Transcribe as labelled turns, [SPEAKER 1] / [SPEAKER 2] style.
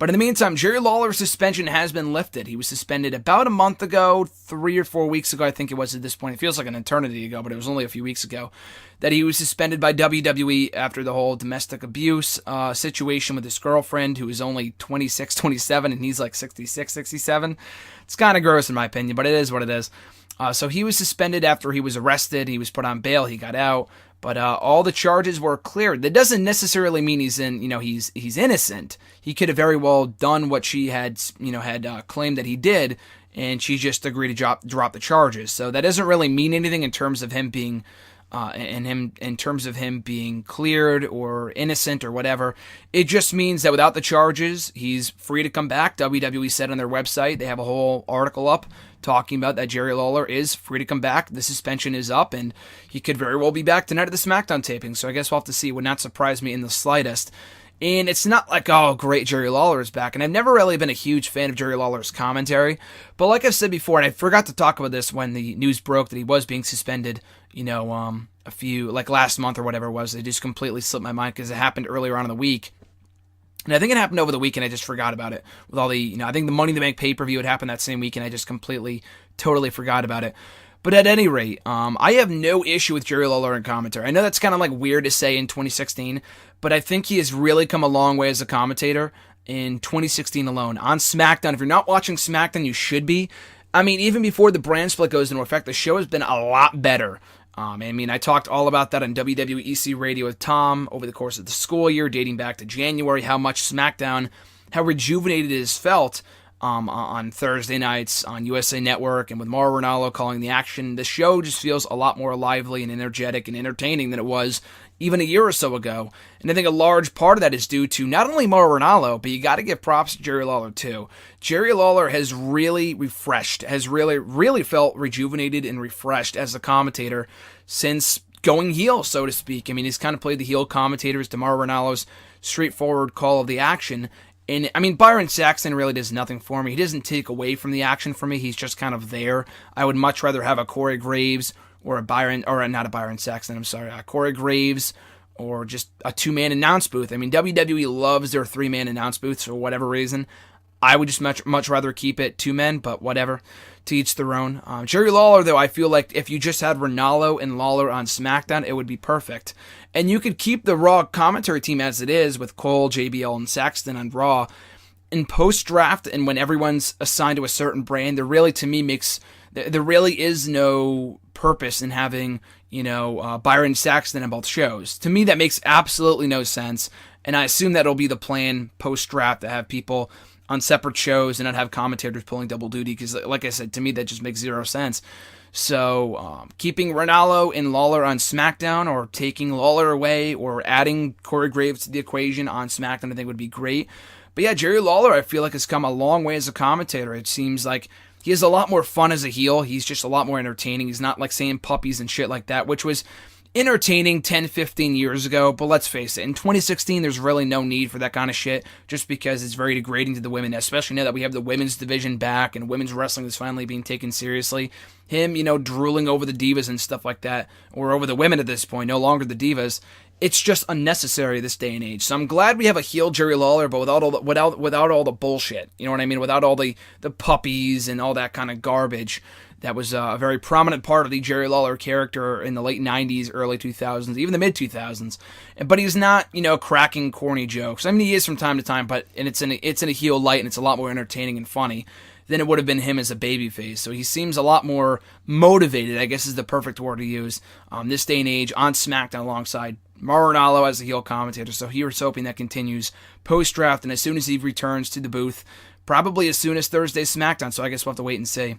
[SPEAKER 1] But in the meantime, Jerry Lawler's suspension has been lifted. He was suspended about a month ago, 3 or 4 weeks ago, I think it was at this point. It feels like an eternity ago, but it was only a few weeks ago that he was suspended by WWE after the whole domestic abuse situation with his girlfriend, who is only 26, 27, and he's like 66, 67. It's kind of gross in my opinion, but it is what it is. So he was suspended after he was arrested. He was put on bail. He got out. But all the charges were cleared. That doesn't necessarily mean he's innocent. He could have very well done what she had claimed that he did, and she just agreed to drop the charges. So that doesn't really mean anything in terms of him being cleared or innocent or whatever. It just means that without the charges, he's free to come back. WWE said on their website, they have a whole article up talking about that Jerry Lawler is free to come back. The suspension is up, and he could very well be back tonight at the SmackDown taping. So I guess we'll have to see. It would not surprise me in the slightest. And it's not like, oh, great, Jerry Lawler is back. And I've never really been a huge fan of Jerry Lawler's commentary. But like I've said before, and I forgot to talk about this when the news broke that he was being suspended, last month or whatever it was. It just completely slipped my mind because it happened earlier on in the week. And I think it happened over the weekend. I just forgot about it. With all the, I think the Money in the Bank pay-per-view had happened that same weekend. I just totally forgot about it. But at any rate, I have no issue with Jerry Lawler in commentary. I know that's kind of like weird to say in 2016, but I think he has really come a long way as a commentator in 2016 alone. On SmackDown, if you're not watching SmackDown, you should be. I mean, even before the brand split goes into effect, the show has been a lot better. I talked all about that on WWEC Radio with Tom over the course of the school year, dating back to January, how much SmackDown, how rejuvenated it has felt on Thursday nights on USA Network and with Mauro Ranallo calling the action. The show just feels a lot more lively and energetic and entertaining than it was even a year or so ago. And I think a large part of that is due to not only Mauro Ranallo, but you got to give props to Jerry Lawler too. Jerry Lawler has really refreshed, has really felt rejuvenated and refreshed as a commentator since going heel, so to speak. I mean, he's kind of played the heel commentators to Mauro Ranallo's straightforward call of the action. And, Byron Saxton really does nothing for me. He doesn't take away from the action for me. He's just kind of there. I would much rather have a Corey Graves or Corey Graves or just a two-man announce booth. WWE loves their three-man announce booths for whatever reason. I would just much rather keep it two men, but whatever. To each their own. Jerry Lawler, though, I feel like if you just had Ranallo and Lawler on SmackDown, it would be perfect. And you could keep the Raw commentary team as it is with Cole, JBL, and Saxton on Raw. In post-draft and when everyone's assigned to a certain brand, there really is no purpose in having, Byron Saxton on both shows. To me, that makes absolutely no sense. And I assume that'll be the plan post-draft to have people on separate shows and not have commentators pulling double duty because, like I said, to me that just makes zero sense. So keeping Ranallo and Lawler on SmackDown or taking Lawler away or adding Corey Graves to the equation on SmackDown I think would be great. But yeah, Jerry Lawler I feel like has come a long way as a commentator. It seems like he has a lot more fun as a heel. He's just a lot more entertaining. He's not like saying puppies and shit like that, which was entertaining 10, 15 years ago, but let's face it, in 2016, there's really no need for that kind of shit, just because it's very degrading to the women, especially now that we have the women's division back and women's wrestling is finally being taken seriously. Him, drooling over the divas and stuff like that, or over the women at this point, no longer the divas. It's just unnecessary this day and age. So I'm glad we have a heel Jerry Lawler, but without all the bullshit. You know what I mean? Without all the puppies and all that kind of garbage. That was a very prominent part of the Jerry Lawler character in the late 90s, early 2000s, even the mid-2000s. But he's not, cracking corny jokes. He is from time to time, but it's in a heel light, and it's a lot more entertaining and funny than it would have been him as a babyface. So he seems a lot more motivated, I guess is the perfect word to use, this day and age, on SmackDown alongside Mauro Ranallo as a heel commentator. So here's hoping that continues post-draft, and as soon as he returns to the booth, probably as soon as Thursday's SmackDown, so I guess we'll have to wait and see.